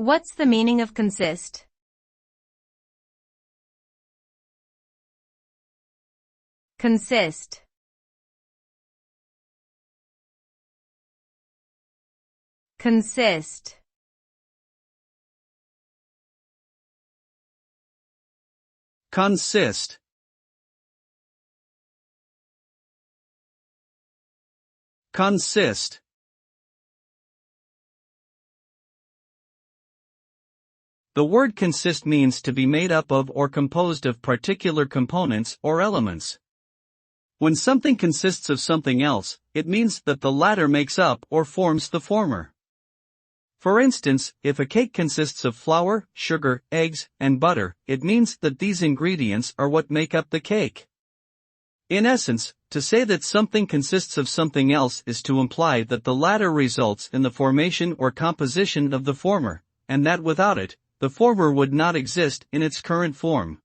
What's the meaning of consist? Consist. Consist. Consist. Consist. The word consist means to be made up of or composed of particular components or elements. When something consists of something else, it means that the latter makes up or forms the former. For instance, if a cake consists of flour, sugar, eggs, and butter, it means that these ingredients are what make up the cake. In essence, to say that something consists of something else is to imply that the latter results in the formation or composition of the former, and that without it, the former would not exist in its current form.